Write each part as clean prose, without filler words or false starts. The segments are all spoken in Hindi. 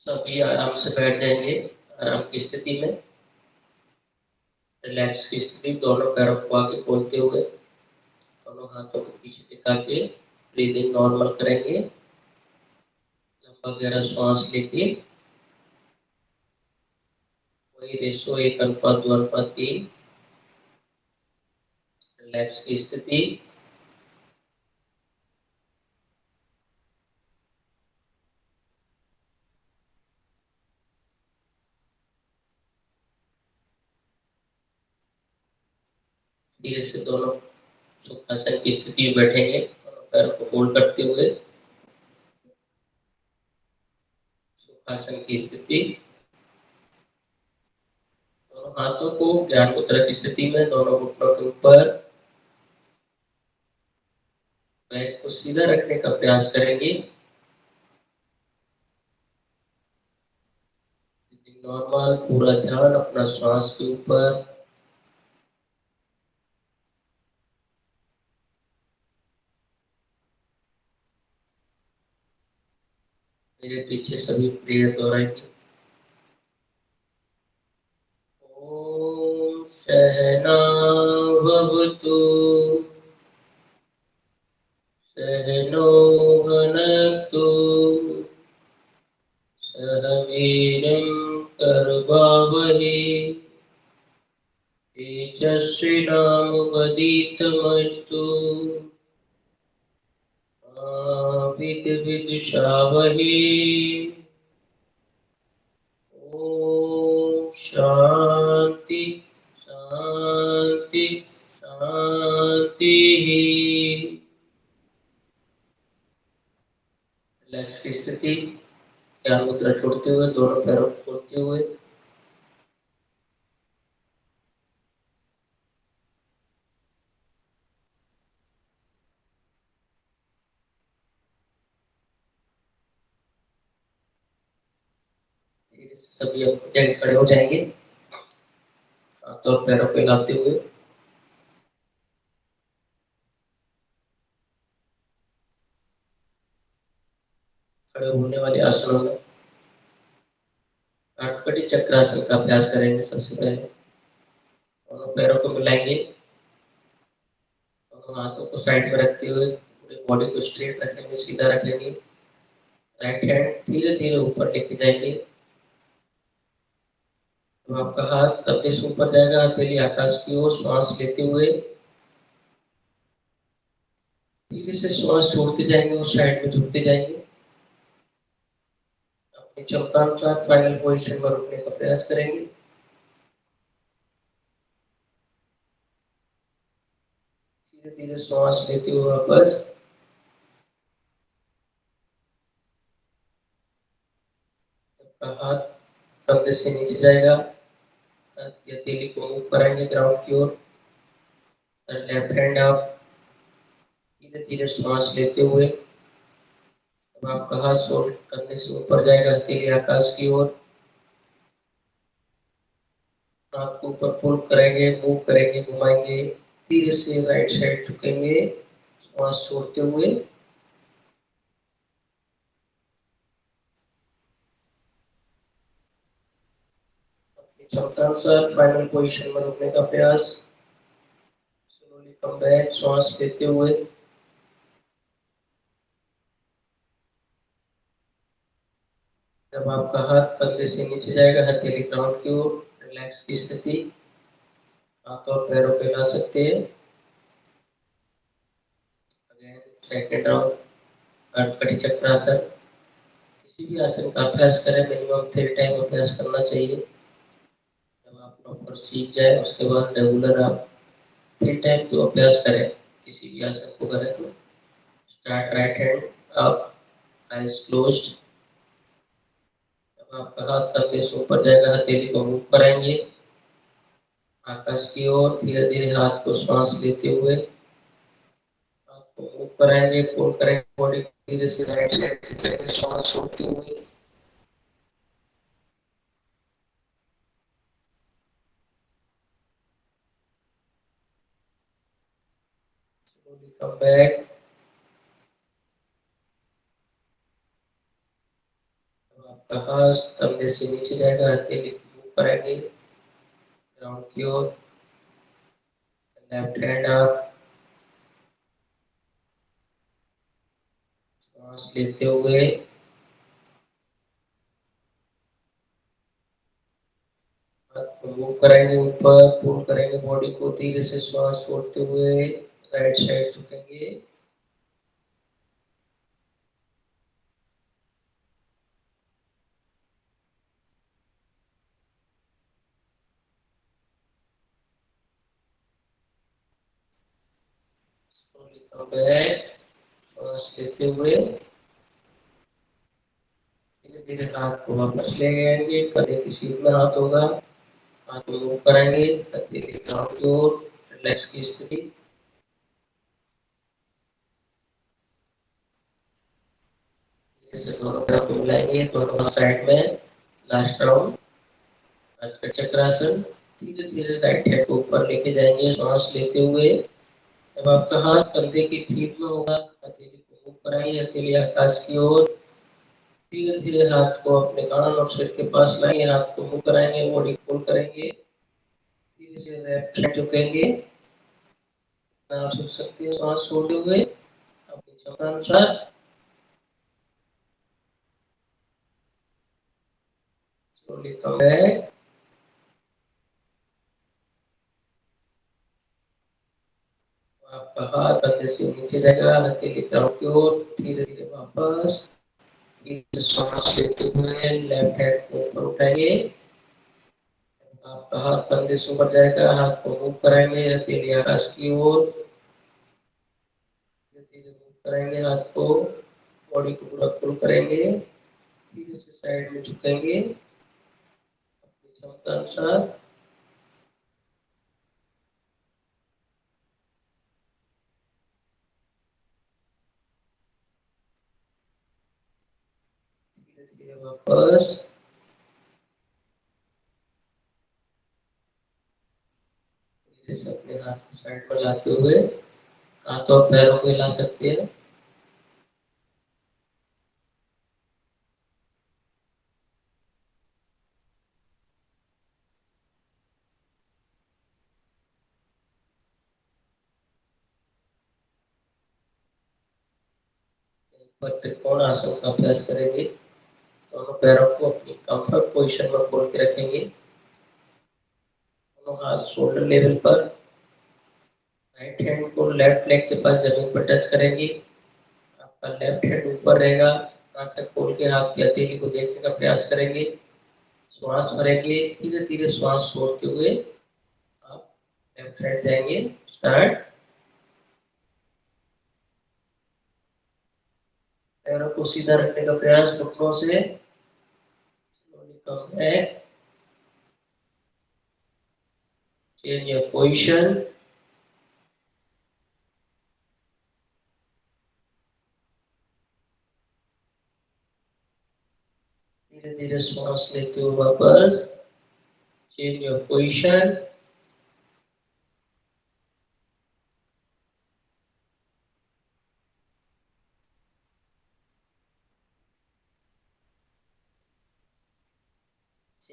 सभी आराम से बैठ जाएंगे, आराम की स्थिति में। रिलैक्स की स्थिति, दोनों पैरों को आगे खोलते हुए, दोनों हाथों को पीछे टिका के ब्रीदिंग नॉर्मल करेंगे। लंबा गहरा श्वास लेके वही रेशो 1:2:3। रिलैक्स की स्थिति। धीरे से दोनों सुखासन की स्थिति में बैठेंगे, दोनों पैरों को फोल्ड करते हुए सुखासन की स्थिति। दोनों हाथों को ज्ञान मुद्रा की स्थिति में, दोनों घुटनों के ऊपर बैक को सीधा रखने का प्रयास करेंगे। नॉर्मल, पूरा ध्यान अपना श्वास के ऊपर। मेरे पीछे सभी प्रेयर दोहराएंगे। ओम सहना भवतु, सहनो भुनक्तु, सह वीर्यं कर्वावहै, तेजस्विनावधीतमस्तु मा विद्विषावहै। ओम शांति शांति शांति। रिलैक्स की स्थिति, ज्ञान मुद्रा छोड़ते हुए, दोनों पैरों को खोलते हुए सभी अपनी जगह खड़े हो जाएंगे, हाथों और पैरों को हिलाते हुए। खड़े होने वाले आसनों में काटपटी चक्रासन का अभ्यास करेंगे। सबसे पहले दोनों पैरों को मिलाएंगे, दोनों हाथों को साइड में रखते हुए पूरी बॉडी को स्ट्रेट रखेंगे, सीधा रखेंगे। राइट हैंड धीरे धीरे ऊपर लेके जाएंगे। तो आपका हाथ कंधे से ऊपर जाएगा, हथेली आकाश की ओर। श्वास लेते हुए धीरे से श्वास छोड़ते जाएंगे और साइड में झुकते जाएंगे। अपनी क्षमता अनुसार फाइनल पोजीशन में रुकने का प्रयास करेंगे। धीरे धीरे श्वास लेते हुए वापस। हाथ कंधे से नीचे जाएगा, हथेली को मूव कराएंगे ग्राउंड की ओर। लेफ्ट हैंड आप धीरे धीरे श्वास लेते हुए, अब आपका हाथ शोल्डर कंधे से ऊपर जाएगा, हथेली आकाश की ओर। हाथ को ऊपर पुल करेंगे, मूव करेंगे, घुमाएंगे। धीरे से राइट साइड झुकेंगे, श्वास छोड़ते हुए। क्षमता अनुसार फाइनल पोजीशन में रुकने का प्रयास। स्लोली कम बैक, श्वास लेते हुए। जब आपका हाथ कंधे से नीचे जाएगा, हथेली ग्राउंड की ओर। रिलैक्स की स्थिति, हाथ और पैरों को हिला सकते हैं। सेकंड राउंड काटपटी चक्रासन। किसी भी आसन का अभ्यास करें, मिनिमम 3 टाइम अभ्यास करना चाहिए। जब आप प्रॉपर सीख जाए उसके बाद रेगुलर आप 3 टाइम तो अभ्यास करें, किसी भी आसन को करें तो। Start right hand up, eyes closed. जब आपका हाथ कंधे से ऊपर जाएगा, हथेली को मूव कराएंगे आकाश की ओर। धीरे धीरे हाथ को श्वास लेते हुए हाथ को मूव कराएंगे, पुल करेंगे बॉडी। धीरे से राइट साइड श्वास छोड़ते हुए। Come back. आपका हाथ कंधे से नीचे जाएगा, हथेली मूव करेंगे ग्राउंड की ओर। लेफ्ट हैंड आप सांस लेते हुए मूव करेंगे ऊपर, पुल करेंगे बॉडी को, धीरे से श्वास छोड़ते हुए राइट साइड झुकेंगे। बैक सांस लेते हुए धीरे धीरे हाथ को वापस ले आएंगे, कंधे की सीध में हाथ होगा, हाथ मूव कराएंगे हथेली ग्राउंड की ओर, रिलैक्स की स्थिति। जैसे दोनों तरफ मिलाएंगे, दोनों साइड में लास्ट राउंड चक्रासन। धीरे धीरे राइट हैंड को ऊपर लेके जाएंगे सांस लेते हुए। जब आपका हाथ कंधे की सीध में होगा, हथेली को मूव कराएंगे, हथेली आकाश की ओर। धीरे धीरे हाथ को अपने कान और सिर के पास लाएंगे, हाथ को मूव कराएंगे, बॉडी पुल करेंगे, धीरे से लेफ्ट साइड झुकेंगे। आप सीख सकते हैं सांस छोड़ते हुए अपनी क्षमता अनुसार। slowly come back। आपका हाथ कंधे से नीचे जाएगा, हथेली ग्राउंड की ओर, धीरे धीरे वापस। धीरे सांस लेते हुए लेफ्ट हैंड को ऊपर उठाएंगे, आपका हाथ कंधे से ऊपर जाएगा, हाथ को मूव कराएंगे, हथेली आकाश की ओर। धीरे धीरे मूव कराएंगे हाथ को, बॉडी को पूरा पुल करेंगे, धीरे से साइड में झुकेंगे अपनी क्षमता अनुसार। धीरे धीरे वापस। धीरे से अपने हाथ को साइड पर लाते हुए हाथों और पैरों को हिला सकते हैं। पर त्रिकोण आसन का अभ्यास करेंगे। दोनों पैरों को अपनी कंफर्ट पोजीशन में खोल के रखेंगे, दोनों हाथ शोल्डर लेवल पर। राइट हैंड को लेफ्ट लेग के पास जमीन पर टच करेंगे, आपका लेफ्ट हैंड ऊपर रहेगा, आंख तक खोल के हाथ की हथेली को देखने का प्रयास करेंगे। श्वास भरेंगे, धीरे धीरे श्वास छोड़ते हुए आप लेफ्ट साइड जाएंगे। स्टार्ट। पैरों को सीधा रखने का प्रयास घुटनों से। कम है। Change your position. धीरे धीरे श्वास लेते हुए वापस। Change your position.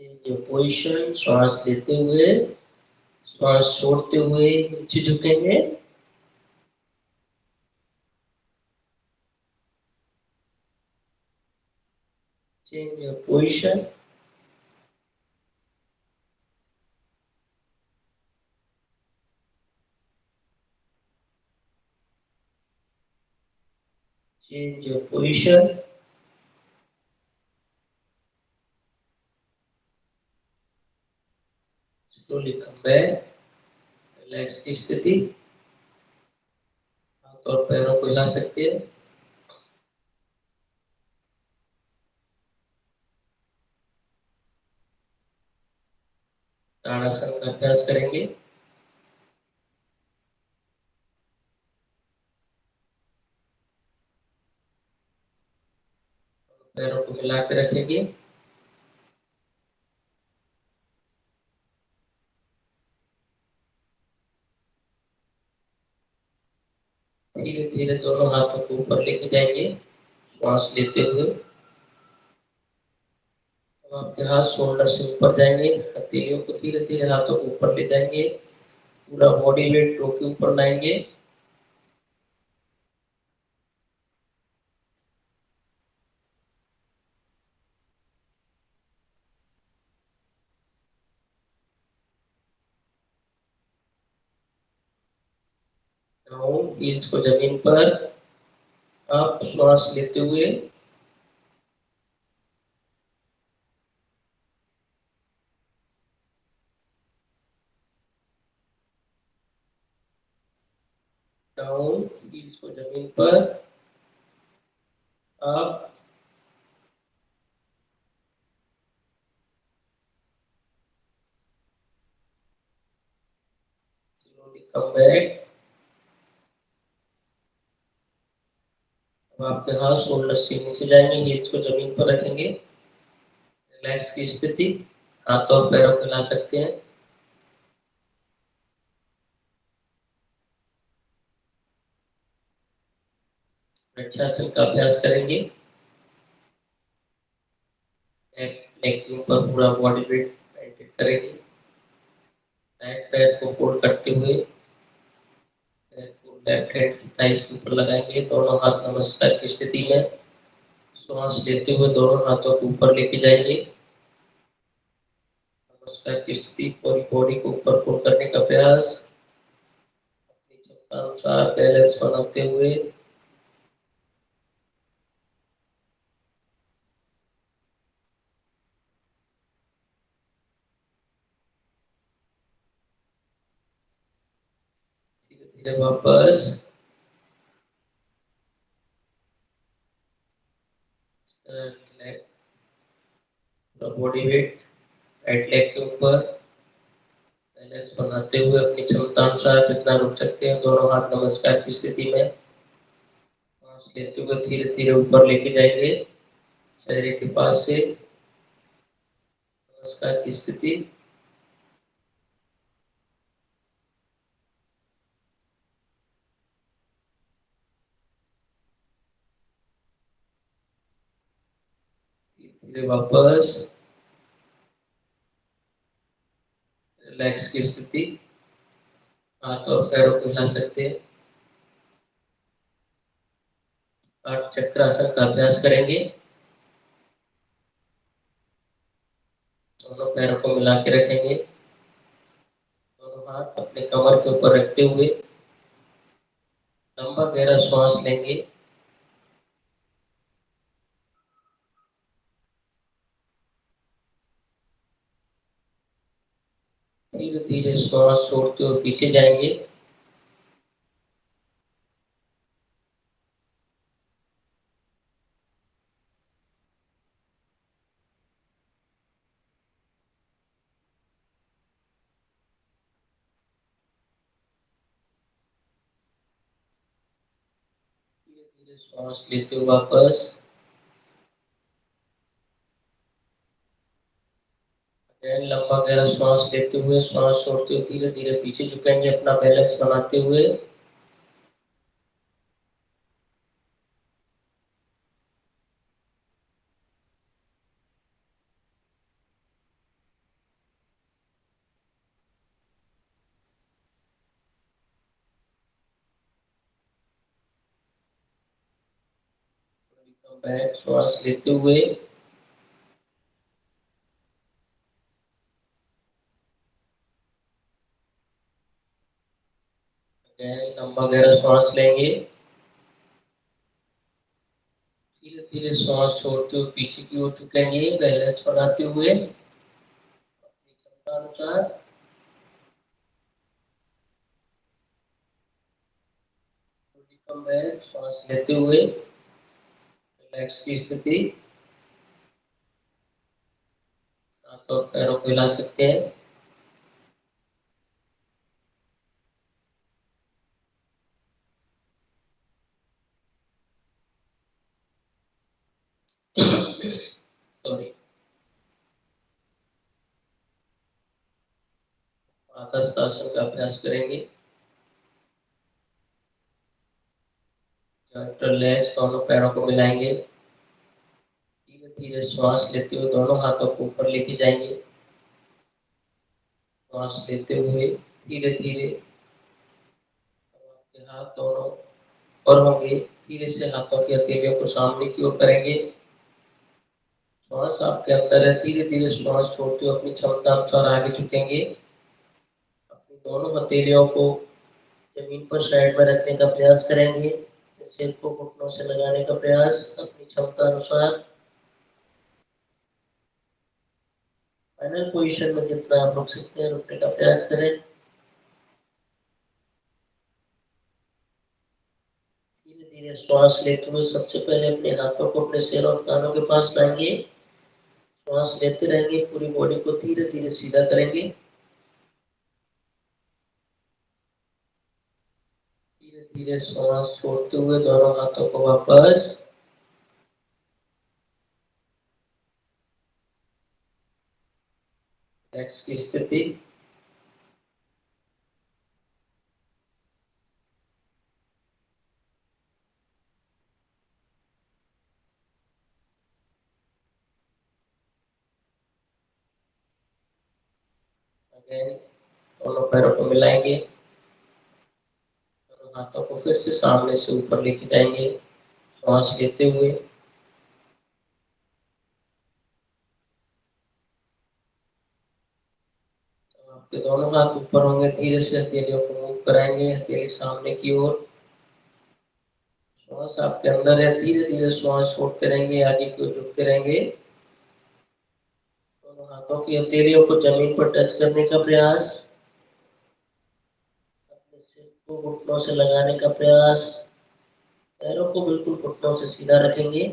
Change your position. श्वास लेते हुए, श्वास छोड़ते हुए नीचे झुकेंगे। Change your position. Change your position. Slowly come back. Relax की स्थिति। हाथ और पैरों को हिला सकते हैं। ताड़ासन का अभ्यास करेंगे। पैरों को मिला के रखेंगे। धीरे धीरे दोनों हाथों को ऊपर लेके जाएंगे, श्वास लेते हुए। अब आपके हाथ शोल्डर से ऊपर जाएंगे, हथेलियों को धीरे धीरे हाथों को ऊपर ले जाएंगे, पूरा बॉडी वेट टो के ऊपर लाएंगे। डाउन, हील्स को जमीन पर। आप श्वास लेते हुए डाउन, हील्स को जमीन पर। आप स्लोली कम बैक। अब आपके हाथ शोल्डर से नीचे जाएंगे, हील्स को जमीन पर रखेंगे। रिलैक्स की स्थिति, हाथ और पैरों को हिला सकते हैं। वृक्षासन का अभ्यास करेंगे। नेक के ऊपर पूरा बॉडी वेट मेंटेन करेंगे। राइट पैर को फोल्ड करते हुए पैर को लेफ्ट हैंड की थाइस के ऊपर लगाएंगे। दोनों हाथ नमस्कार की स्थिति में। श्वास लेते हुए दोनों हाथों को ऊपर लेके जाएंगे। नमस्कार की स्थिति, पूरी बॉडी को ऊपर फोल्ड करने का प्रयास। अपनी क्षमता अनुसार बैलेंस बनाते हुए धीरे धीरे वापस बॉडी वेट राइट लेग के ऊपर बैलेंस बनाते हुए अपनी क्षमता अनुसार जितना रुक सकते हैं दोनों हाथ नमस्कार की स्थिति में। सांस लेते हुए धीरे धीरे ऊपर लेके जाएंगे चेहरे के पास से। नमस्कार की स्थिति। धीरे वापस रिलैक्स की स्थिति। हाथ और पैरों को हिला सकते हैं। आठ चक्रासन का अभ्यास करेंगे। दोनों पैरों को मिला के रखेंगे। दोनों हाथ अपने कमर के ऊपर रखते हुए लंबा गहरा श्वास लेंगे। धीरे धीरे श्वास छोड़ते हुए पीछे जाएंगे। धीरे धीरे श्वास लेते हुए वापस। लंबा गहरा श्वास लेते हुए श्वास छोड़ते हुए धीरे धीरे पीछे झुकेंगे अपना बैलेंस बनाते हुए। बैक श्वास लेते हुए लंबा गहरा श्वास लेंगे। धीरे धीरे श्वास छोड़ते हुए पीछे की ओर झुकेंगे बैलेंस बनाते हुए अपनी क्षमता अनुसार। बैक श्वास लेते हुए रिलैक्स की स्थिति। हाथ और पैरों को हिला सकते हैं। सॉरी। आसन का अभ्यास करेंगे। जॉइंट रिलैक्स, दोनों पैरों को मिलाएंगे। धीरे श्वास लेते हुए दोनों हाथों को ऊपर लेके जाएंगे। श्वास लेते हुए धीरे धीरे आपके हाथ दोनों ऊपर होंगे। धीरे से हाथों की हथेलियों को सामने की ओर करेंगे। श्वास आपके अंदर है, धीरे धीरे श्वास छोड़ते हुए अपनी क्षमता अनुसार आगे झुकेंगे। अपनी दोनों हथेलियों को जमीन पर साइड में रखने का प्रयास करेंगे। सिर को घुटनों से लगाने का प्रयास अपनी क्षमता अनुसार। फाइनल पोजीशन में जितना आप रुक सकते हैं रुकने का प्रयास करें। धीरे धीरे श्वास लेते हुए सबसे पहले अपने हाथों को अपने सिर और कानों के पास लाएंगे। श्वास लेते रहेंगे, पूरी बॉडी को धीरे धीरे सीधा करेंगे। धीरे धीरे श्वास छोड़ते हुए दोनों हाथों को वापस रिलैक्स की स्थिति। अगेन दोनों पैरों को मिलाएंगे। दोनों हाथों को फिर से सामने से ऊपर लेके जाएंगे। श्वास लेते हुए आपके दोनों हाथ ऊपर होंगे। धीरे से हथेलियों को मूव कराएंगे, हथेली सामने की ओर। श्वास आपके अंदर है, धीरे धीरे श्वास छोड़ते रहेंगे, आगे की ओर झुकते रहेंगे। दोनों हाथों की हथेलियों को जमीन पर टच करने का प्रयास। अपने सिर को घुटनों से लगाने का प्रयास। पैरों को बिल्कुल घुटनों से सीधा रखेंगे।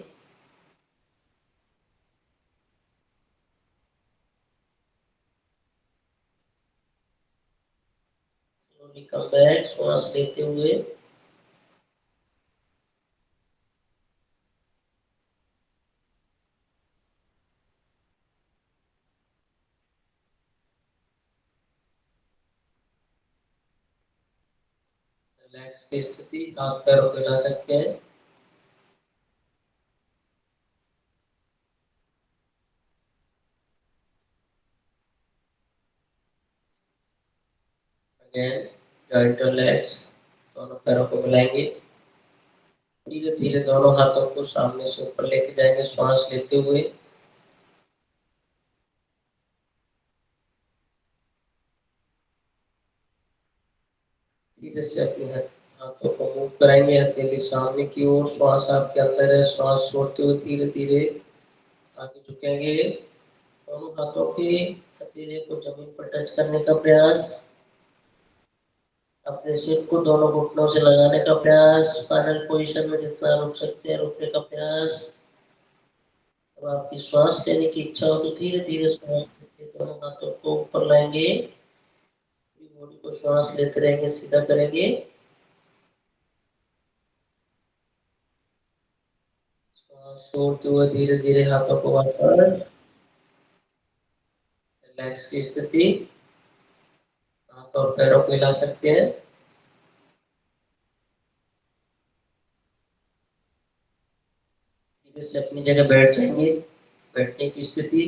स्लोली कम बैक, श्वास लेते हुए रिलैक्स की स्थिति। हाथ पैरों को हिला सकते हैं। Again joint relax. दोनों पैरों को मिलाएंगे। धीरे धीरे दोनों हाथों को सामने से ऊपर लेके जाएंगे श्वास लेते हुए। धीरे से अपने हाथों को मूव कराएंगे, हथेली सामने की ओर। श्वास आपके अंदर है, श्वास छोड़ते हुए धीरे धीरे आगे झुकेंगे। दोनों हाथों के हथेली को जमीन पर टच करने का प्रयास। अपने सिर को दोनों घुटनों से लगाने का प्रयास। फाइनल पोजीशन में जितना रुक सकते हैं रुकने का प्रयास। अब आपकी श्वास लेने की इच्छा हो तो धीरे धीरे श्वास लेके दोनों हाथों को ऊपर लाएंगे। बॉडी को श्वास लेते रहेंगे, सीधा करेंगे। श्वास छोड़ते हुए धीरे धीरे हाथों को वापस रिलैक्स की स्थिति। हाथ और पैरों को हिला सकते हैं। धीरे से अपनी जगह बैठ जाएंगे, बैठने की स्थिति।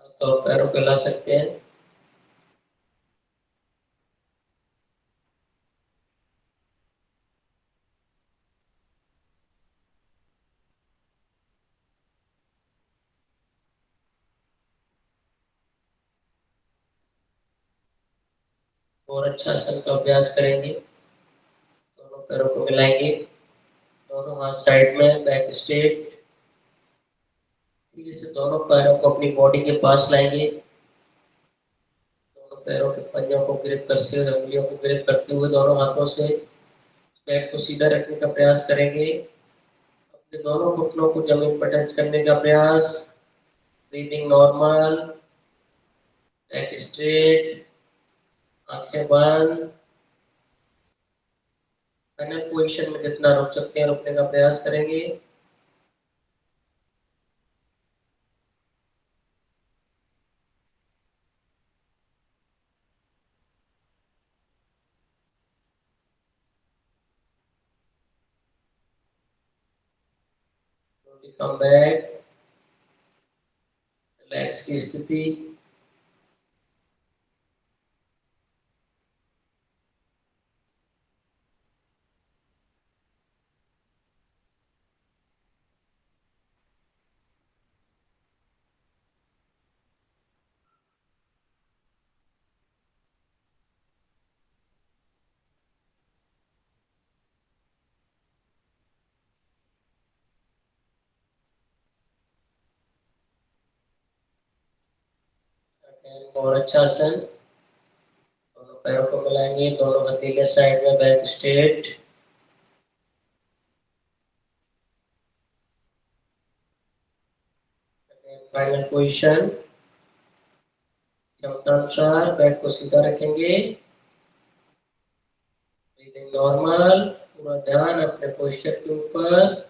हाथ और पैरों को हिला सकते हैं। और अच्छा आसन का अभ्यास करेंगे। दोनों पैरों को मिलाएंगे। दोनों हाथ साइड में, बैक स्ट्रेट। धीरे से दोनों पैरों को अपनी बॉडी के पास लाएंगे। दोनों पैरों के पंजों को ग्रिप करते हुए, उंगलियों को ग्रिप करते हुए दोनों हाथों से बैक को सीधा रखने का प्रयास करेंगे। अपने दोनों घुटनों को जमीन पर टच करने का प्रयास। ब्रीदिंग नॉर्मल, बैक स्ट्रेट, आंखें बंद। फाइनल पोजीशन में जितना रुक सकते हैं रुकने का प्रयास करेंगे। कम बैक, रिलैक्स की स्थिति। और अच्छा आसन। दोनों पैरों को मिलाएंगे, दोनों हथेली साइड में, बैक स्ट्रेट। Final position. क्षमता अनुसार बैक को सीधा रखेंगे। ब्रीदिंग नॉर्मल, पूरा ध्यान अपने पोस्चर के ऊपर।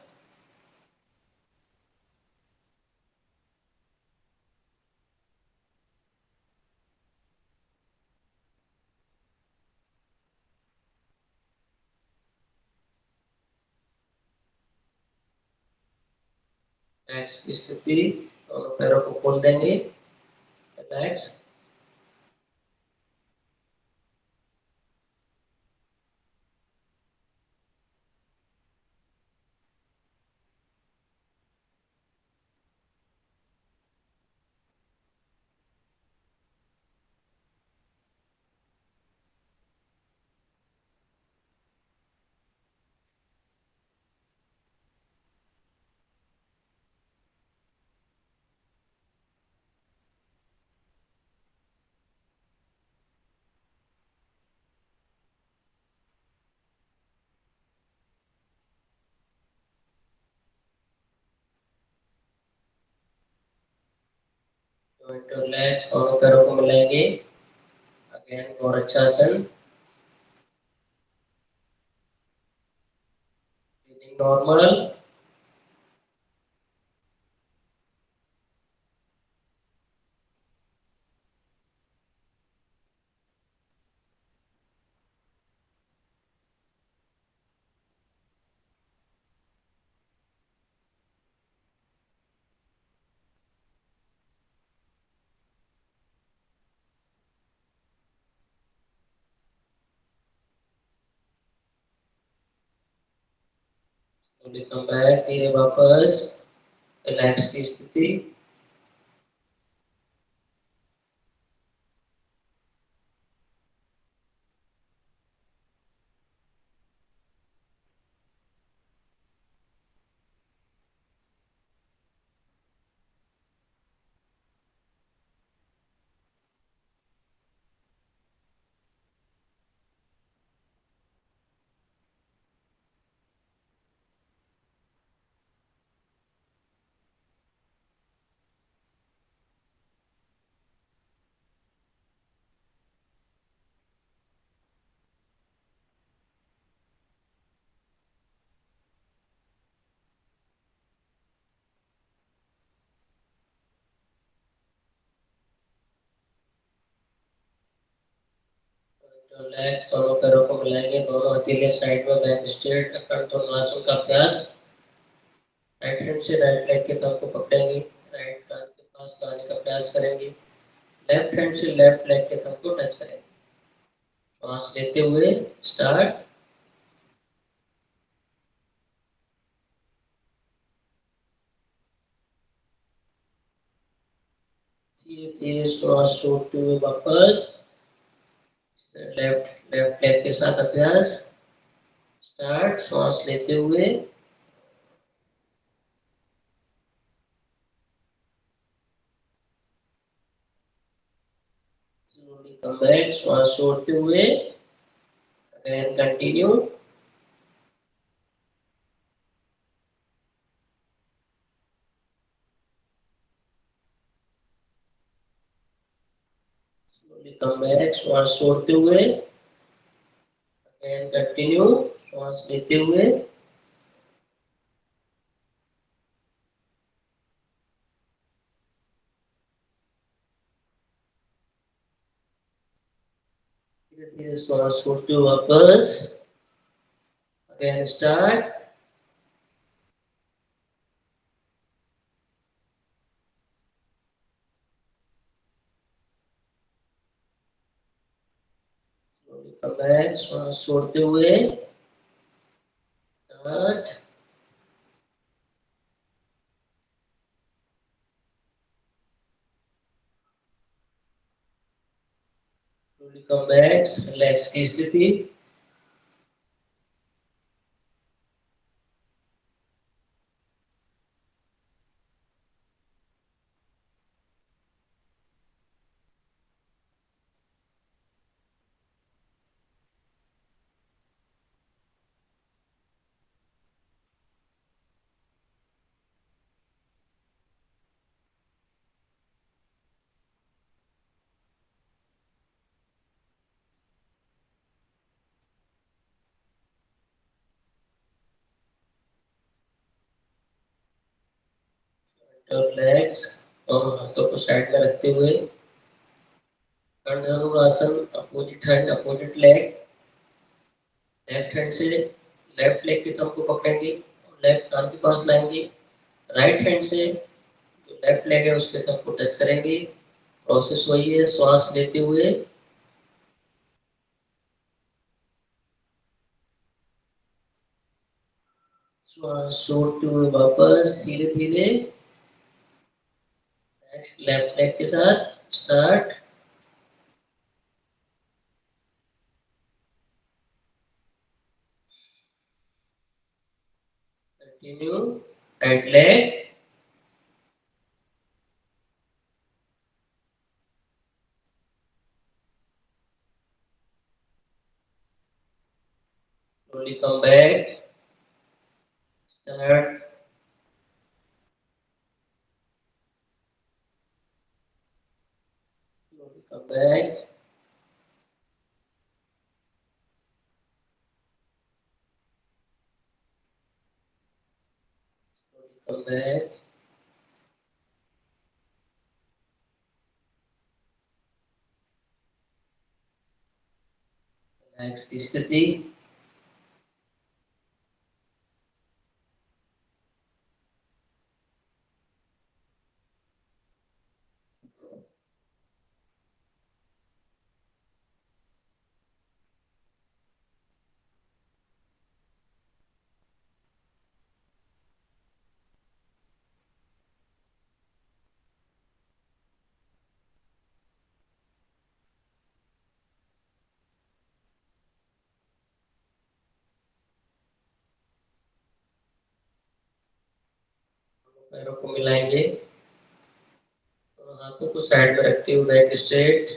रिलैक्स की स्थिति। दोनों पैरों को खोल देंगे। रिलैक्स। रिलैक्स, दोनों पैरों को मिलाएंगे। अगेन और अच्छा आसन। Breathing normal. कम बैक, धीरे वापस। रिलैक्स की स्थिति। रिलैक्स, दोनों पैरों को मिलाएंगे, दोनों हथेली साइड में, बैक स्ट्रेट। अकड़ का अभ्यास। राइट हैंड से राइट लेग के तल को पकड़ेंगे। राइट कान के पास लाने का प्रयास करेंगे। लेफ्ट हैंड से लेफ्ट लेग के तल को टच करेंगे। श्वास लेते हुए स्टार्ट। धीरे धीरे श्वास छोड़ते हुए वापस। लेफ्ट लेफ्ट लेग के साथ अभ्यास स्टार्ट। श्वास लेते हुए, कम बैक, श्वास छोड़ते हुए। Again continue. कम बैक, श्वास छोड़ते हुए, अगेन कंटिन्यू, श्वास लेते हुए, धीरे धीरे श्वास छोड़ते हुए वापस, अगेन स्टार्ट, कम बैक, श्वास छोड़ते हुए, स्टार्ट, कम बैक, रिलैक्स की स्थिति, रिलैक्स, और हाथों को साइड में रखते हुए, dhanurasana, opposite hand, opposite leg, left hand से लेफ्ट लेग के थंब को पकड़ेंगे, लेफ्ट कान के पास लाएंगे, राइट हैंड से जो लेफ्ट लेग है उसके थंब को टच करेंगे। प्रोसेस वही है, श्वास लेते हुए, श्वास छोड़ते हुए वापस धीरे धीरे, नेक्स्ट लेफ्ट लेग के साथ start, continue, right leg, slowly come back, start, slowly come back, slowly come back, relax की स्थिति, पैरों को मिलाएंगे, हाथों को साइड में रखते हुए बैक स्ट्रेट,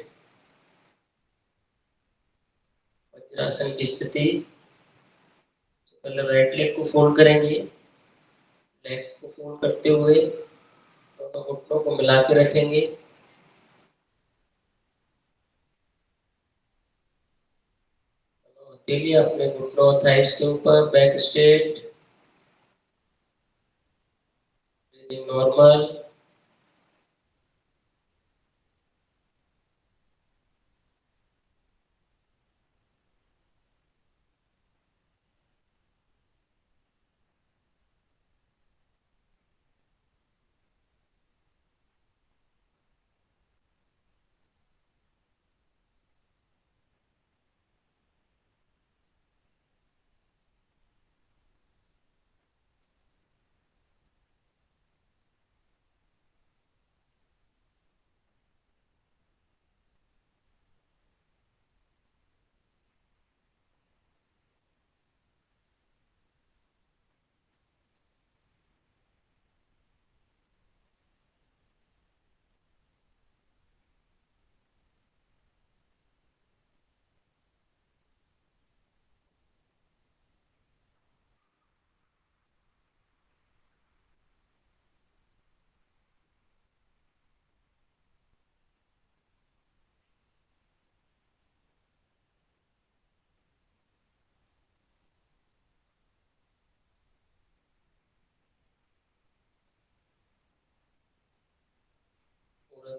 वज्रासन की स्थिति, पहले राइट लेग को फोल्ड करेंगे, लेग को फोल्ड करते हुए दोनों घुटनों को मिला के रखेंगे, हथेली अपने घुटनों थाइस के ऊपर, बैक स्ट्रेट, ब्रीदिंग नॉर्मल,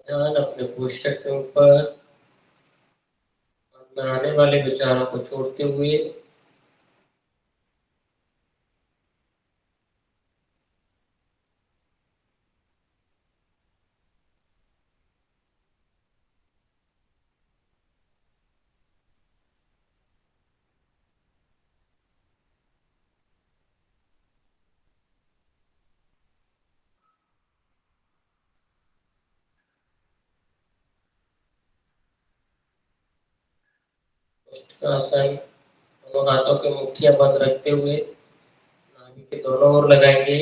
ध्यान अपने पोस्टर के ऊपर, मन में आने वाले विचारों को छोड़ते हुए आसन, दोनों हाथों की मुट्ठियां बंद रखते हुए नाभि के दोनों ओर लगाएंगे।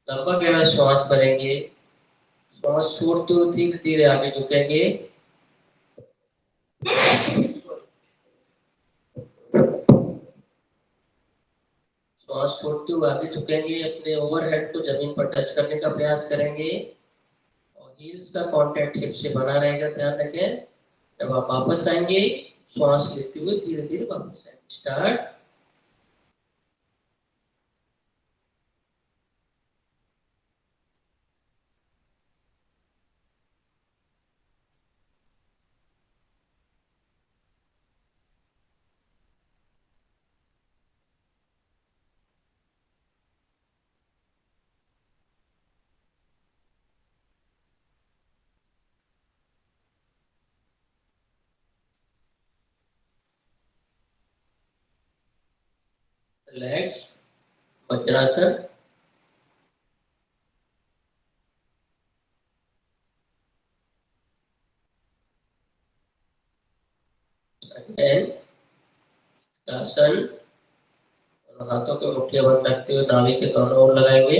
लंबा गहरा श्वास भरेंगे, श्वास छोड़ते हुए धीरे धीरे आगे झुकेंगे। श्वास छोड़ते हुए आगे झुकेंगे, अपने ओवरहेड को जमीन पर टच करने का प्रयास करेंगे और हील्स का कांटेक्ट हिप से बना रहेगा, ध्यान रखें। जब आप वापस आएंगे, श्वास लेते हुए धीरे धीरे वापस आएंगे। स्टार्ट। रिलैक्स। वज्रासन। अगेन आसन। हाथों को मुट्ठियां बंद रखते हुए नाभि के दोनों ओर लगाएंगे।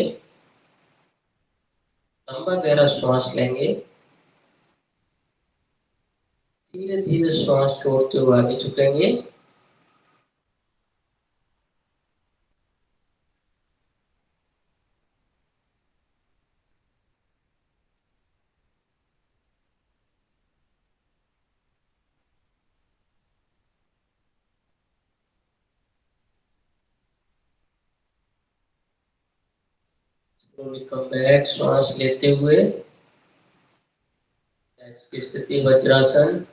लंबा गहरा श्वास लेंगे, धीरे धीरे श्वास छोड़ते हुए आगे झुकेंगे। कम बैक, श्वास लेते हुए की स्थिति वज्रासन।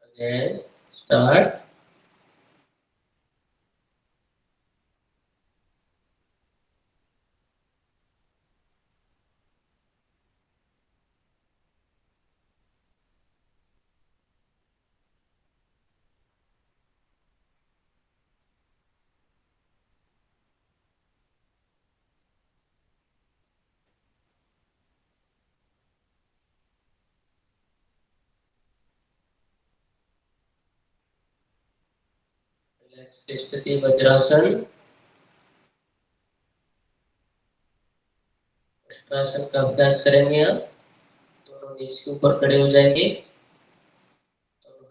Again start. रिलैक्स की स्थिति वज्रासन। वज्रासन का अभ्यास करेंगे आप। दोनों नीचे के ऊपर खड़े हो जाएंगे,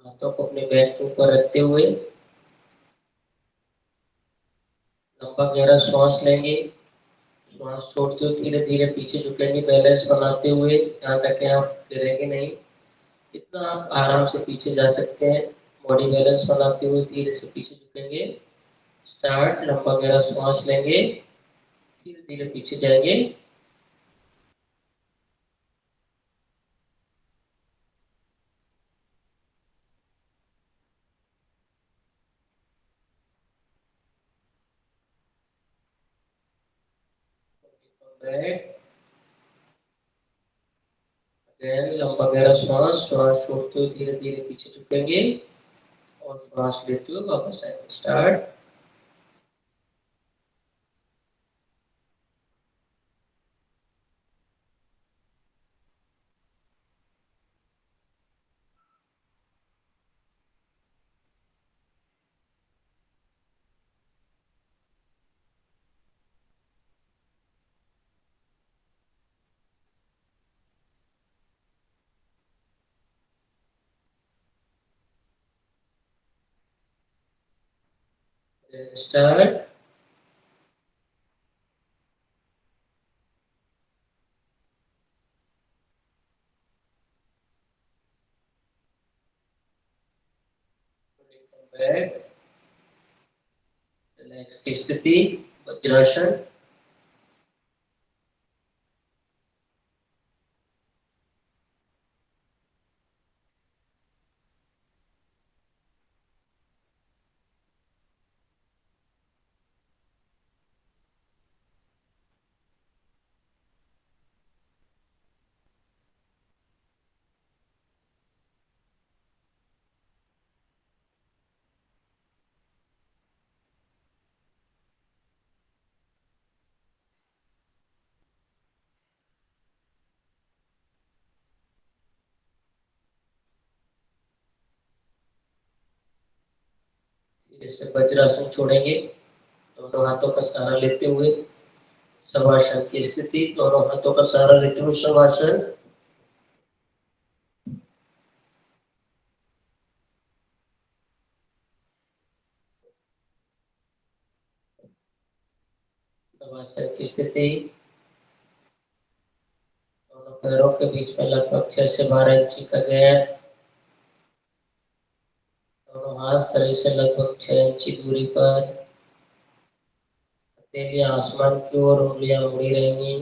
हाथों को अपने बैक के ऊपर रखते हुए लंबा गहरा श्वास लेंगे। श्वास छोड़ते हुए धीरे धीरे पीछे झुकेंगे, बैलेंस बनाते हुए। ध्यान रखें आप गिरेंगे नहीं, इतना आप आराम से पीछे जा सकते हैं। बॉडी बैलेंस बनाते हुए धीरे से पीछे झुकेंगे। स्टार्ट। लंबा गहरा श्वास लेंगे, धीरे धीरे पीछे जाएंगे। बैक। लंबा गहरा श्वास, श्वास छोड़ते हुए धीरे धीरे पीछे झुकेंगे और श्वास लेते हुए वापस आएंगे। स्टार्ट। स्टार्ट। बैठ, रिलैक्स की स्थिति, वज्रासन। धीरे से वज्रासन छोड़ेंगे, दोनों हाथों का सहारा लेते हुए शवासन की स्थिति, दोनों हाथों का सहारा लेते हुए शवासन। शवासन की स्थिति, दोनों पैरों के बीच में लगभग 6 से 12 इंची का गैप, दोनों हाथ शरीर से लगभग 6 इंची दूरी पर, हथेलियां आसमान की ओर, उंगलियां मुड़ी रहेंगी।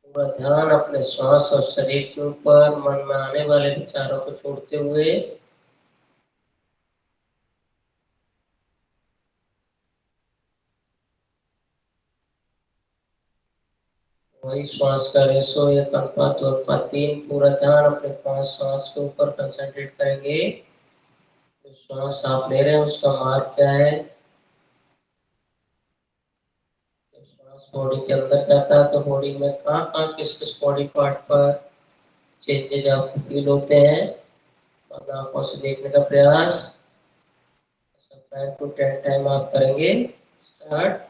पूरा ध्यान अपने श्वास और शरीर के ऊपर, मन में आने वाले विचारों को छोड़ते हुए वही श्वास का रेशो 1:2:3, पूरा ध्यान अपने 5 श्वास के ऊपर कंसंट्रेट करेंगे। जो श्वास आप ले रहे हैं उसका मार्ग क्या है, श्वास बॉडी के अंदर जाता है तो बॉडी में कहाँ कहाँ किस किस बॉडी पार्ट पर चेंजेज आपको फील होते हैं, अपना आंखों से देखने का प्रयास। 5 to 10 टाइम आप करेंगे। स्टार्ट।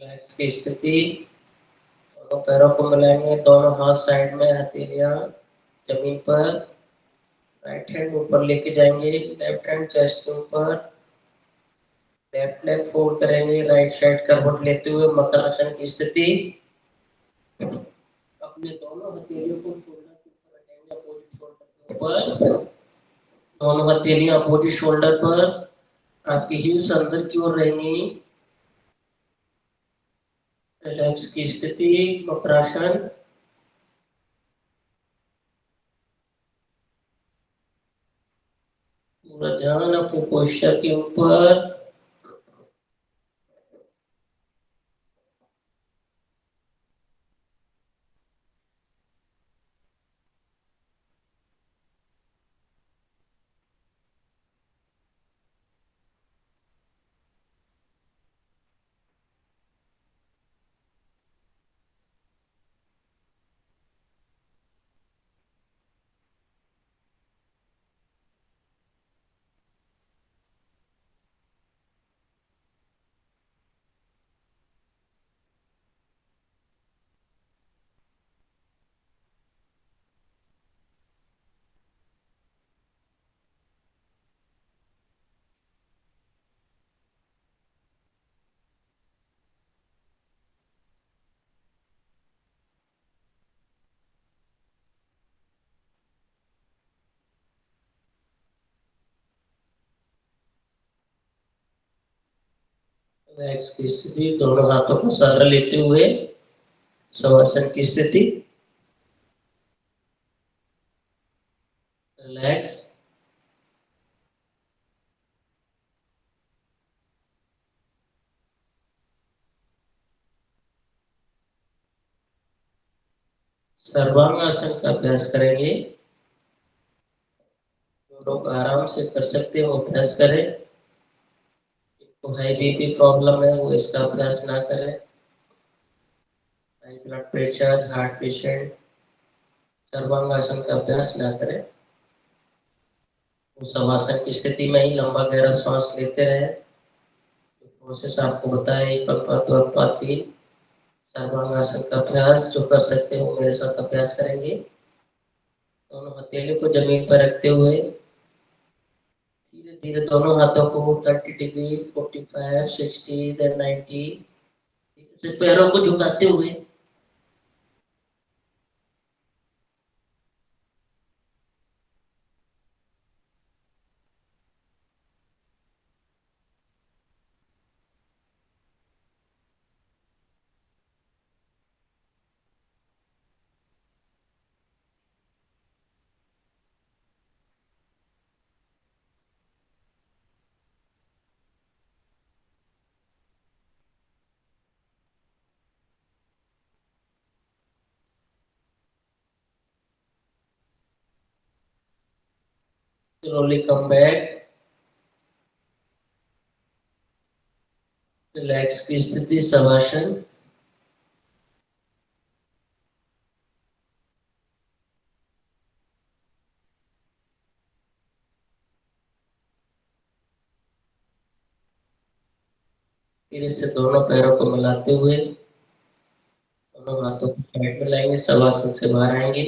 रिलैक्स की स्थिति, दोनों पैरों को मिलाएंगे, दोनों हाथ साइड में, हथेलियां जमीन पर, राइट हैंड ऊपर लेके जाएंगे, लेफ्ट हैंड चेस्ट के ऊपर, लेफ्ट लेग फोल्ड करेंगे, राइट साइड करवट लेते हुए मकरासन की स्थिति। अपने दोनों हथेलियों को शोल्डर के ऊपर रखेंगे, अपोजिट शोल्डर के ऊपर, दोनों हथेलियां अपोजिट शोल्डर पर, आपकी हील्स अंदर की ओर रहेंगी। रिलैक्स की स्थिति, मकरासन। पूरा ध्यान अपने पोस्चर के ऊपर। रिलैक्स की स्थिति, दोनों हाथों को सहारा लेते हुए शवासन की स्थिति। रिलैक्स। सर्वांग आसन का अभ्यास करेंगे। जो लोग आराम से कर सकते हैं वो अभ्यास करें। तो हाई बीपी प्रॉब्लम है वो इसका अभ्यास ना करें। High blood pressure, heart patient सर्वांग आसन का अभ्यास ना करें। वो शवासन की स्थिति में ही लंबा गहरा श्वास लेते रहे। प्रोसेस आपको बताया, एक अनुपात 2 अनुपात 3। सर्वांग आसन का अभ्यास जो कर सकते हैं वो मेरे साथ अभ्यास करेंगे। दोनों हथेली को जमीन पर रखते हुए धीरे धीरे दोनों हाथों को 30 डिग्री, 45, 60, देन 90 पैरों को झुकाते हुए slowly come back। रिलैक्स की स्थिति, शवासन। फिर इसे दोनों पैरों को मिलाते हुए दोनों हाथों को साइड में लाएंगे, शवासन से बाहर आएंगे।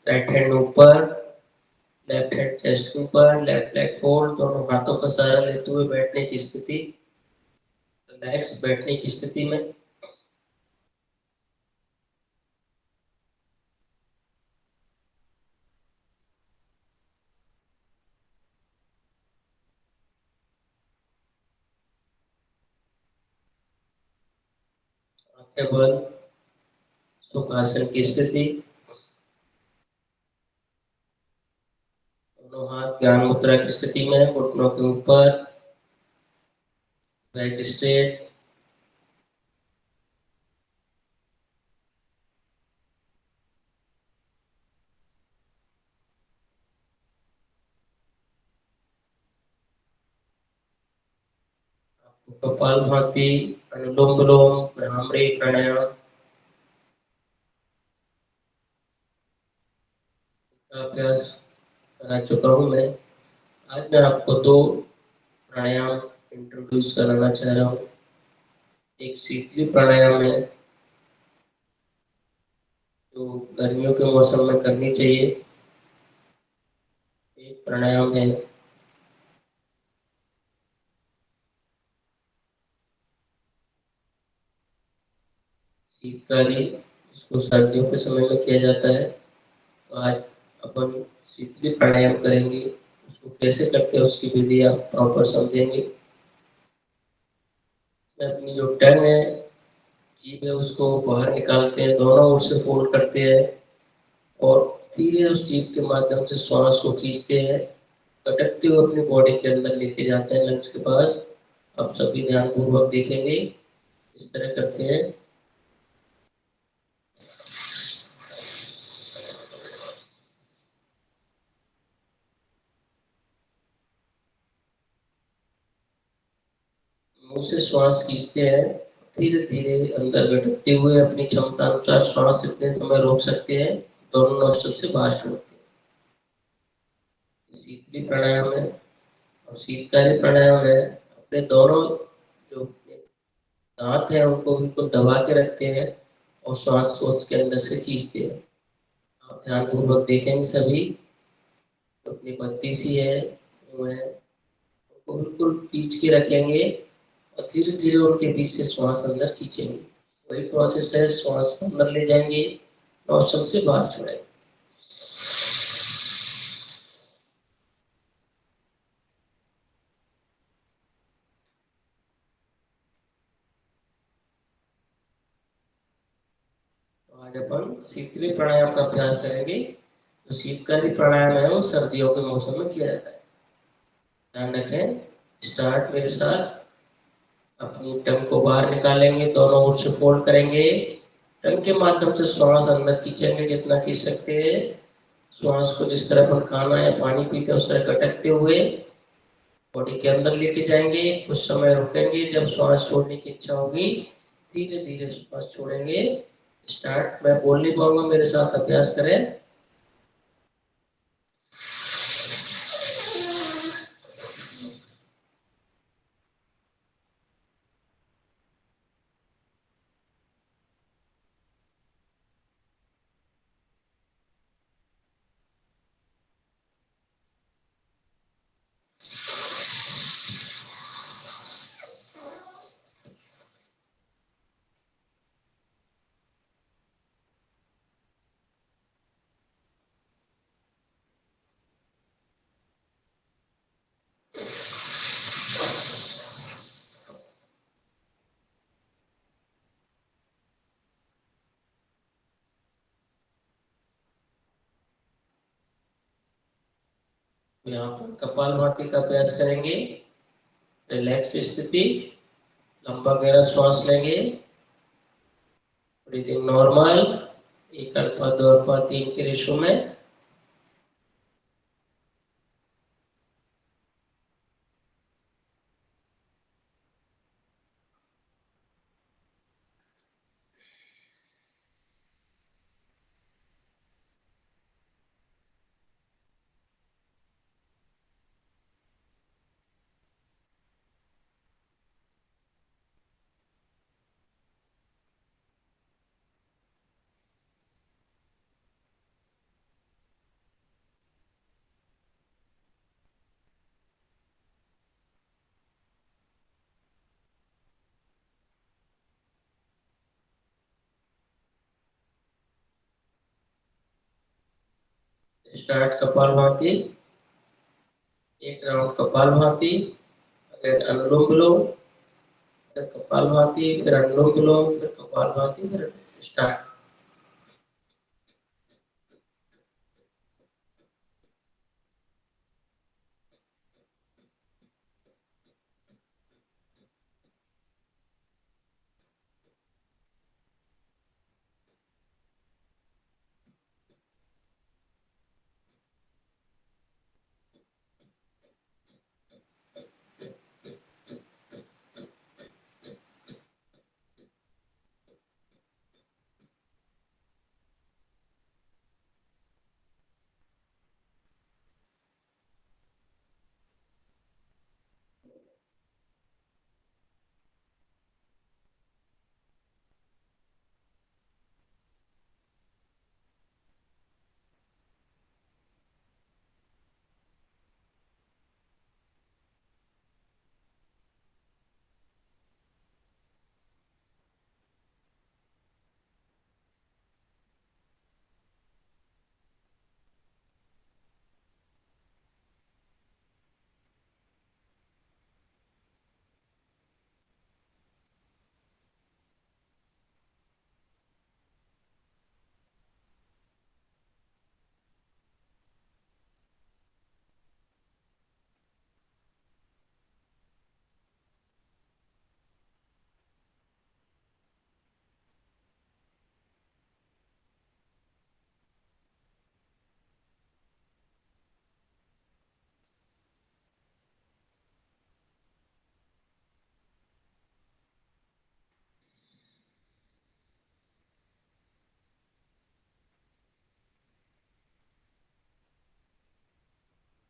राइट हैंड ऊपर, लेफ्ट हैंड चेस्ट के ऊपर, लेफ्ट लेग फोल्ड, दोनों हाथों का सहारा लेते हुए बैठने की स्थिति। रिलैक्स बैठने की स्थिति में। आंखें बंद, सुखासन की स्थिति। दोनों हाथ ज्ञान मुद्रा की स्थिति में, घुटनों के ऊपर, बैक स्ट्रेट। कपालभाति, अनुलोम विलोम, भ्रामरी प्राणायाम का अभ्यास करा चुका हूँ मैं। आज मैं आपको 2 प्राणायाम इंट्रोड्यूस कराना चाह रहा हूँ। एक शीतली प्राणायाम है जो गर्मियों के मौसम में करनी चाहिए। एक प्राणायाम है शीतकालीन, इसको सर्दियों के समय में किया जाता है। तो आज अपन शीतली प्राणायाम करेंगे। उसको कैसे करते हैं उसकी विधि आप प्रॉपर समझेंगे। अपनी जो टंग है, जीभ है, उसको बाहर निकालते हैं, दोनों ओर से फोल्ड करते हैं और धीरे उस जीभ के माध्यम से श्वास को खींचते हैं, पटकते हुए अपनी बॉडी के अंदर लेके जाते हैं लंग्स के पास। आप सभी ध्यानपूर्वक देखेंगे, इस तरह करते हैं। मुंह से श्वास खींचते हैं, धीरे धीरे अंदर घटकते हुए अपनी क्षमता अनुसार श्वास इतने समय रोक सकते हैं, दोनों नोस्ट्रिल से बाहर छोड़ते हैं। शीतली प्राणायाम है और शीतकारी प्राणायाम है। अपने दोनों जो दांत है उनको बिल्कुल दबा के रखते हैं और श्वास को उसके अंदर से खींचते हैं। आप ध्यानपूर्वक देखेंगे सभी। तो अपनी पत्ती सी है वो है, उनको बिल्कुल खींच के रखेंगे और धीरे धीरे उनके बीच से श्वास अंदर खींचेंगे। वही प्रोसेस है, श्वास को अंदर ले जाएंगे, नोस्ट्रिल से बाहर छोड़ेंगे। शीतकारी प्राणायाम का अभ्यास करेंगे। तो शीतकारी प्राणायाम है वो सर्दियों के मौसम में किया जाता है। ध्यान रखें। स्टार्ट मेरे साथ। अपनी टंग को बाहर निकालेंगे, दोनों ओर से फोल्ड करेंगे, टंग के माध्यम से श्वास अंदर खींचेंगे जितना खींच सकते हैं। श्वास को जिस तरह अपन खाना या पानी पीते हैं उस तरह गटकते हुए बॉडी के अंदर लेके जाएंगे। कुछ समय रुकेंगे, जब श्वास छोड़ने की इच्छा होगी धीरे धीरे श्वास छोड़ेंगे। स्टार्ट। मैं बोल नहीं पाऊंगा, मेरे साथ अभ्यास करें। यहाँ पर कपालभाति का अभ्यास करेंगे। रिलैक्स स्थिति, लंबा गहरा श्वास लेंगे। ब्रीदिंग नॉर्मल, एक अल्फा दो अल्फा तीन के रेशो में। स्टार्ट कपालभाति। एक राउंड कपालभाति, फिर अनुलोम विलोम, फिर कपालभाति, फिर अनुलोम विलोम, फिर कपालभाति, फिर स्टार्ट।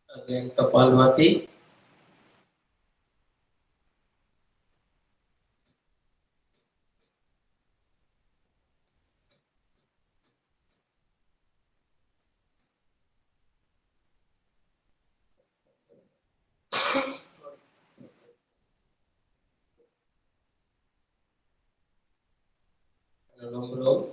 अगेन कपालभाति। अनुलोम विलोम।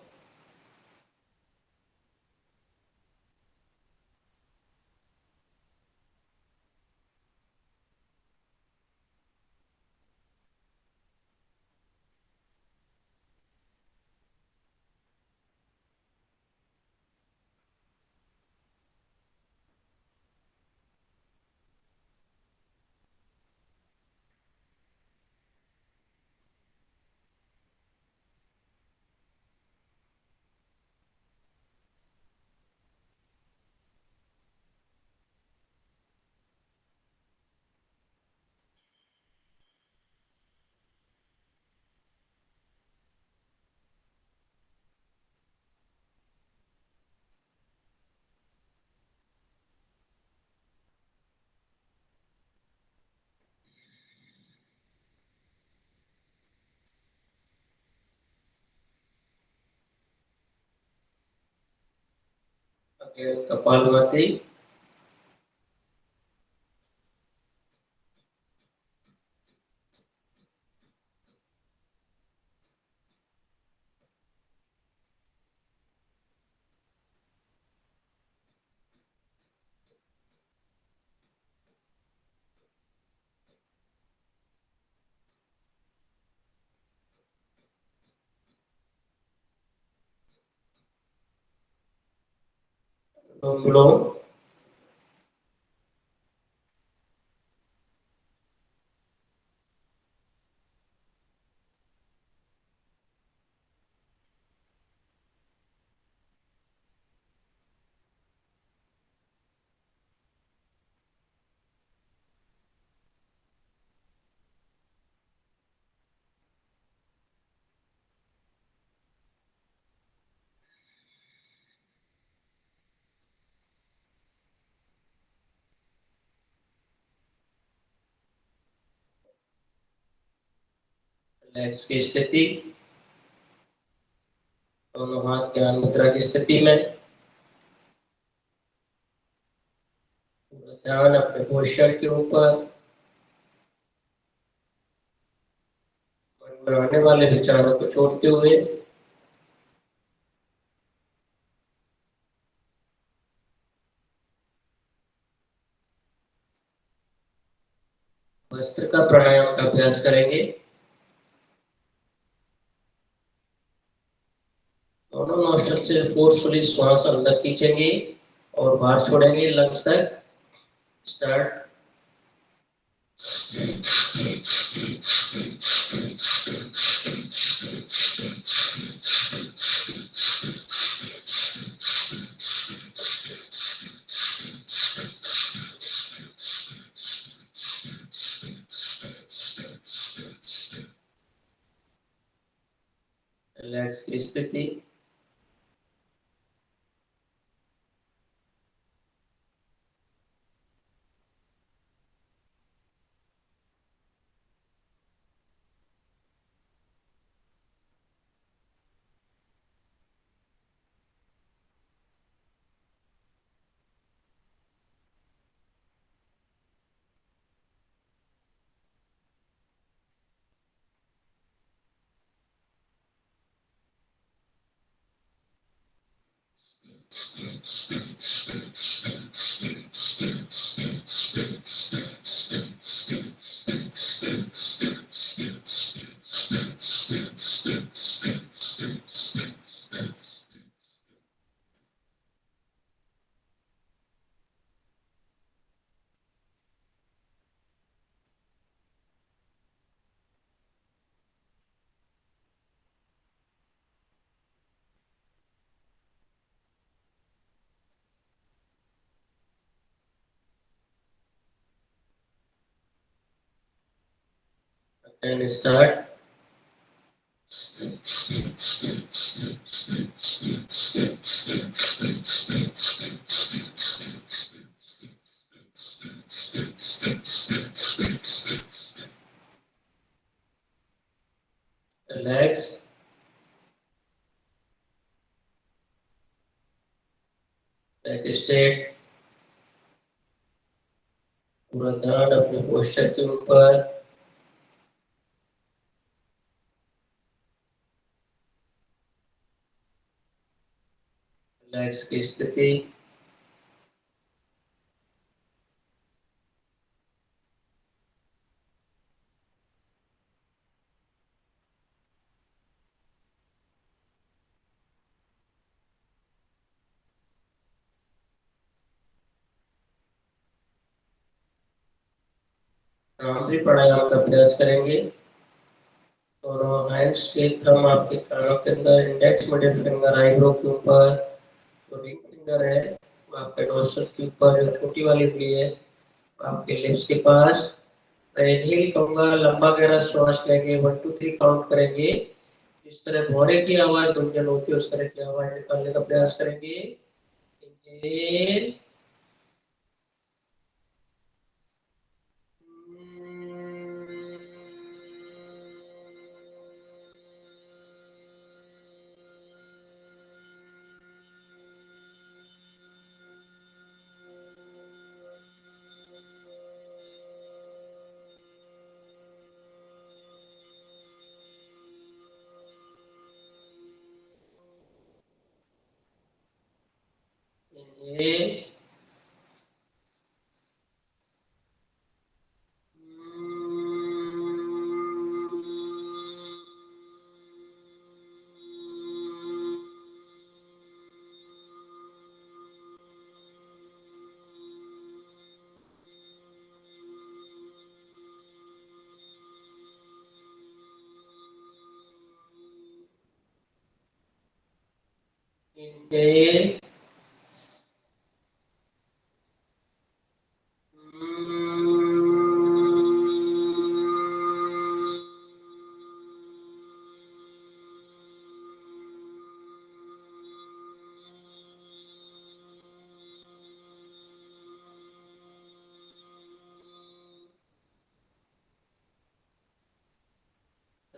कपालभाति, अनुलोम, रिलैक्स की स्थिति, दोनों हाथ ज्ञान मुद्रा की स्थिति में, ध्यान अपने पोस्चर के ऊपर, मन में आने वाले विचारों को छोड़ते हुए वस्त्र का प्राणायाम का अभ्यास करेंगे। दोनों नोस्ट्रल से फोर्सफुली श्वास अंदर खींचेंगे और बाहर छोड़ेंगे लंग्स तक। स्टार्ट। रिलैक्स की स्थिति, and start. Relax, back straight, पूरा ध्यान अपने पोस्चर के ऊपर, रिलैक्स की स्थिति, भी प्राणायाम का अभ्यास करेंगे। दोनों हैंड्स के थंब आपके कानों के अंदर, इंडेक्स मिडिल फिंगर आईब्रो के ऊपर, जो रिंग फिंगर है वो आपके नोस्ट्रल के ऊपर, जो छोटी वाली उंगली है आपके लिप्स के पास। मैं इन्हेल कहूंगा, लंबा गहरा श्वास लेंगे, 1 2 3 काउंट करेंगे। इस तरह भौरे की आवाज गुंजन होती है उस तरह की आवाज निकालने का प्रयास करेंगे। Inhale, Inhale. Inhale.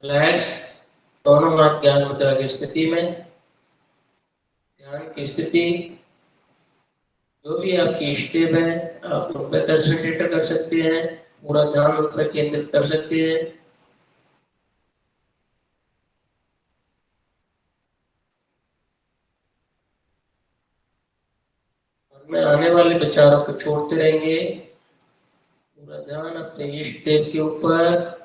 रिलैक्स। दोनों हाथ ज्ञान मुद्रा की स्थिति में, ध्यान की स्थिति। जो भी आपकी स्टेप है आप उन पर कंसंट्रेट कर सकते हैं, पूरा ध्यान उन पर केंद्रित कर सकते हैं। मन में आने वाले विचारों को छोड़ते रहेंगे, पूरा ध्यान अपने स्टेप के ऊपर।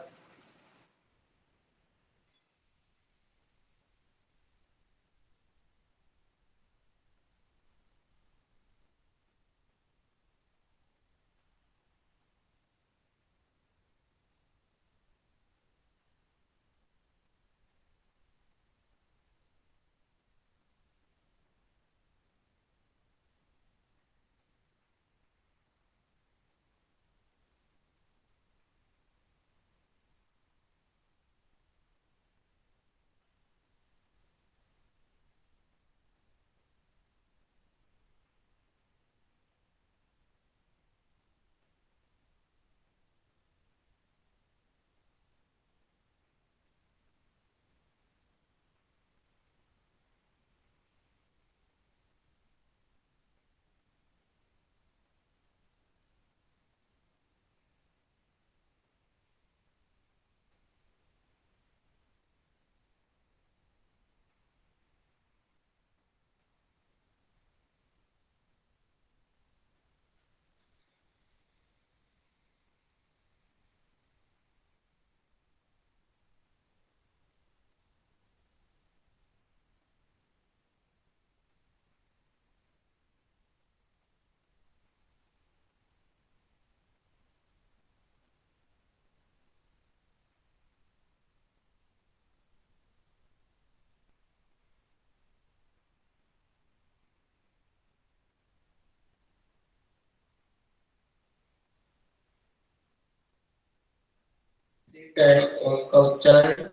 टाइम ओम का उच्चारण।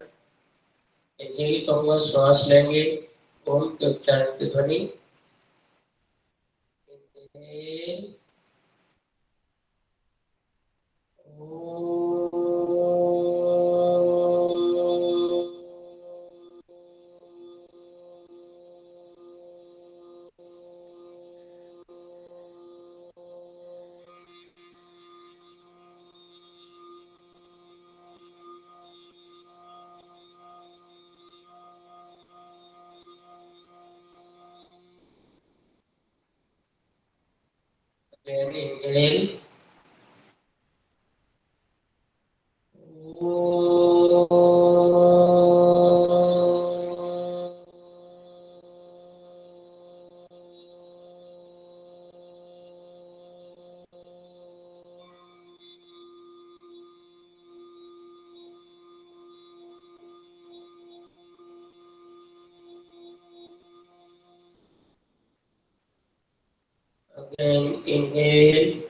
इनहेल कहूंगा, श्वास लेंगे, ओम के उच्चारण की ध्वनि। Inhale. Inhale. Again, inhale.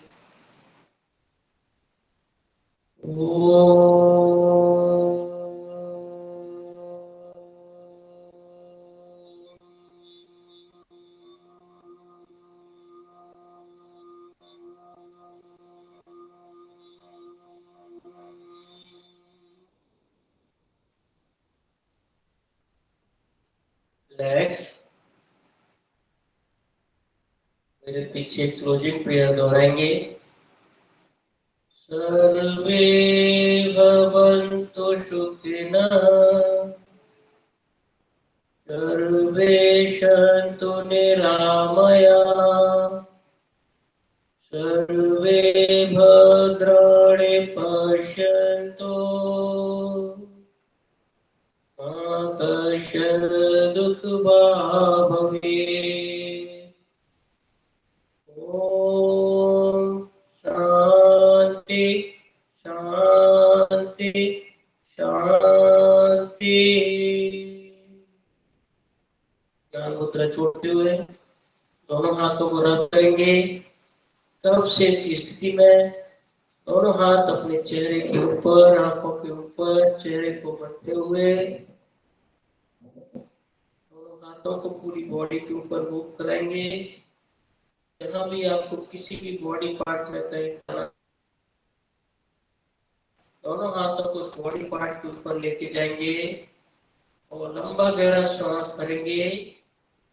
Next, मेरे पीछे क्लोजिंग प्रेयर दोहराएंगे। सर्वे भवन्तु सुखिनः, सर्वे सन्तु निरामया सर्वे भद्राणि पश्यन्तु मा कश्चित् दुःखभाग् भवेत्। ॐ शान्ति शान्ति शान्ति। ज्ञान मुद्रा छोड़ते हुए दोनों हाथों को रब करेंगे। तब से स्थिति में दोनों हाथ अपने चेहरे के ऊपर, आंखों के ऊपर, चेहरे को बढ़ते हुए दोनों हाथों को पूरी बॉडी के ऊपर मूव कराएंगे। जहां भी आपको किसी भी बॉडी पार्ट में कहीं दोनों हाथों को उस बॉडी पार्ट के ऊपर लेके जाएंगे और लंबा गहरा श्वास भरेंगे।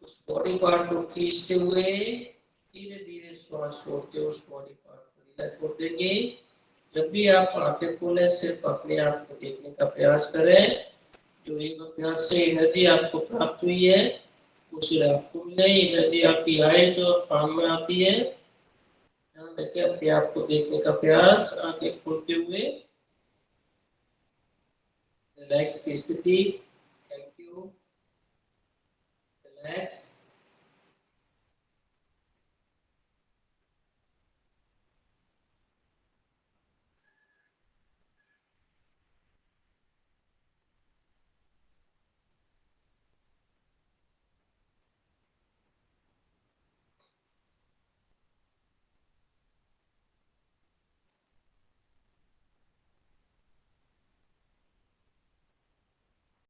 उस बॉडी पार्ट को खींचते हुए धीरे धीरे श्वास छोड़ते हुए उस बॉडी पार्ट को ढीला छोड़ देंगे। जब भी आप आंखें खोलें सिर्फ अपने आप को देखने का प्रयास करें। जो एक अभ्यास से एनर्जी आपको प्राप्त हुई है उसे आपको नहीं, एनर्जी आपकी आए जो काम में आती है। ध्यान रखें अपने आप को देखने का प्रयास। आंखें खोलते हुए रिलैक्स की स्थिति। Thank you. रिलैक्स।